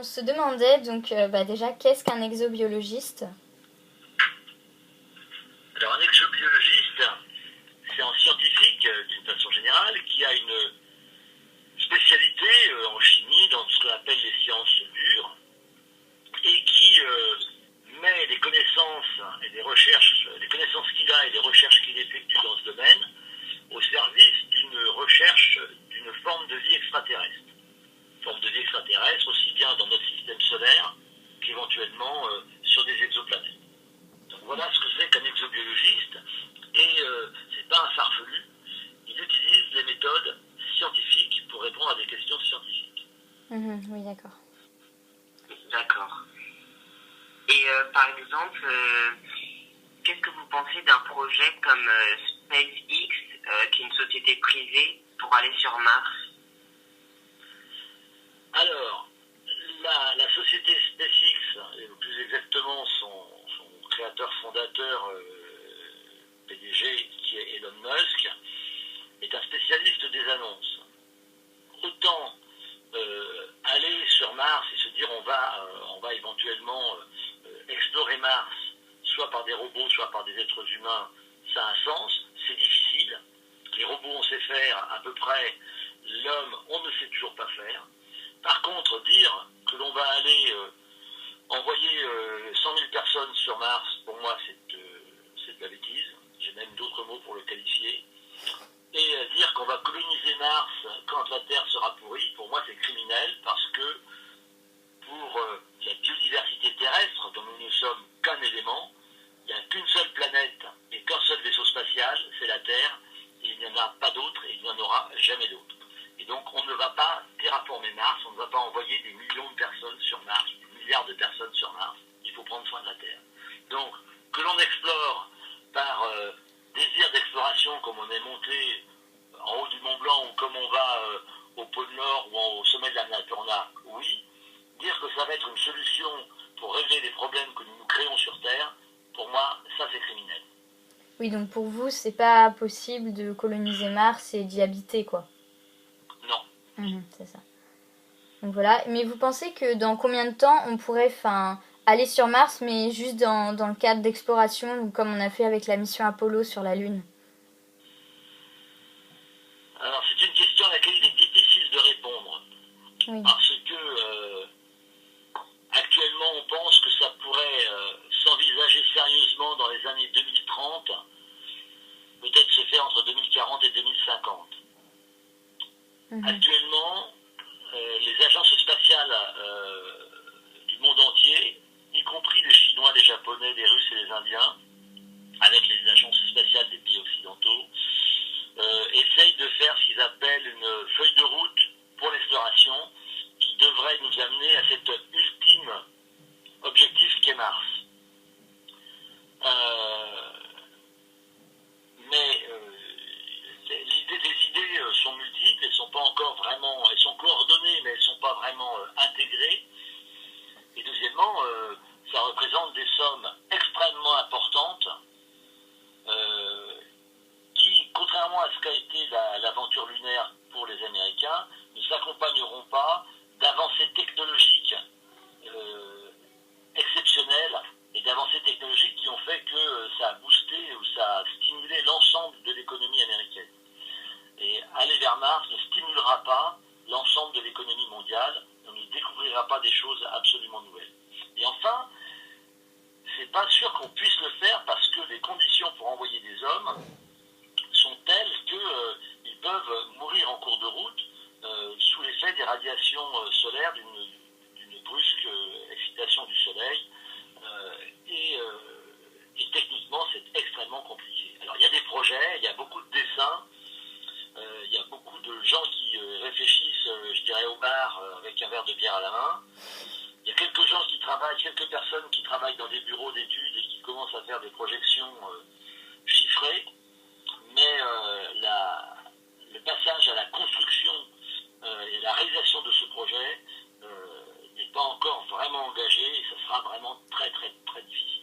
se demandait donc déjà qu'est-ce qu'un exobiologiste? Alors un exobiologiste, c'est un scientifique d'une façon générale qui a une spécialité en chimie dans ce qu'on appelle les sciences dures et qui met les connaissances et les recherches, les connaissances qu'il a et les recherches qu'il effectue dans ce domaine au service d'une recherche d'une forme de vie extraterrestre. Forme de vie extraterrestre aussi bien dans notre système solaire qu'éventuellement sur des exoplanètes. Donc voilà ce que c'est qu'un exobiologiste et c'est pas un farfelu. Il utilise les méthodes scientifiques pour répondre à des questions scientifiques. Oui, d'accord. D'accord. Et par exemple, qu'est-ce que vous pensez d'un projet comme SpaceX, qui est une société privée pour aller sur Mars? Alors, la société SpaceX, et plus exactement son créateur fondateur PDG qui est Elon Musk, est un spécialiste des annonces. Autant aller sur Mars et se dire on va éventuellement explorer Mars, soit par des robots, soit par des êtres humains, ça a un sens, c'est difficile. Les robots on sait faire à peu près, l'homme on ne sait toujours pas faire. Par contre, dire que l'on va aller envoyer 100 000 personnes sur Mars, pour moi c'est de la bêtise, j'ai même d'autres mots pour le qualifier. Et dire qu'on va coloniser Mars quand la Terre sera pourrie, pour moi c'est criminel parce que pour la biodiversité terrestre, dont nous ne sommes qu'un élément, il n'y a qu'une seule planète et qu'un seul vaisseau spatial, c'est la Terre, et il n'y en a pas d'autre et il n'y en aura jamais d'autre. Et donc on ne va pas terraformer Mars, on ne va pas envoyer des millions de personnes sur Mars, des milliards de personnes sur Mars, il faut prendre soin de la Terre. Donc que l'on explore par désir d'exploration comme on est monté en haut du Mont Blanc ou comme on va au pôle Nord ou au sommet de la Annapurna, oui. Dire que ça va être une solution pour régler les problèmes que nous créons sur Terre, pour moi, ça c'est criminel. Oui, donc pour vous, c'est pas possible de coloniser Mars et d'y habiter, quoi. Non. C'est ça. Donc voilà. Mais vous pensez que dans combien de temps on pourrait aller sur Mars, mais juste dans le cadre d'exploration, comme on a fait avec la mission Apollo sur la Lune? Alors c'est une question à laquelle il est difficile de répondre. Oui. Parce que actuellement on pense que ça pourrait s'envisager sérieusement dans les années 2030, peut-être se faire entre 2040 et 2050. Actuellement, les agences spatiales du monde entier, y compris les Chinois, les Japonais, les Russes et les Indiens, avec les agences spatiales des pays occidentaux, essayent de faire ce qu'ils appellent une feuille de route pour l'exploration qui devrait nous amener à cet ultime objectif qu'est Mars. Mais les idées sont multiples, elles sont pas encore vraiment, elles sont coordonnées, mais elles sont pas vraiment intégrées. Et deuxièmement, ça représente des sommes extrêmement importantes qui, contrairement à ce qu'a été l'aventure lunaire pour les Américains, ne s'accompagneront pas d'avancées technologiques exceptionnelles et d'avancées technologiques qui ont fait que ça a boosté ou ça a stimulé l'ensemble de l'économie américaine. Et aller vers Mars ne stimulera pas l'ensemble de l'économie mondiale, on ne découvrira pas des choses absolument nouvelles. Et enfin, c'est pas sûr qu'on puisse le faire parce que les conditions pour envoyer des hommes sont telles qu'ils peuvent mourir en cours de route sous l'effet des radiations solaires d'une brusque excitation du soleil. Et techniquement, c'est extrêmement compliqué. Alors, il y a des projets, il y a beaucoup de dessins, il y a beaucoup de gens qui réfléchissent, je dirais, au bar avec un verre de bière à la main. Il y a quelques gens qui travaillent, quelques personnes qui travaillent dans des bureaux d'études et qui commencent à faire des projections chiffrées, mais le passage à la construction et la réalisation de ce projet n'est pas encore vraiment engagé et ça sera vraiment très très très difficile.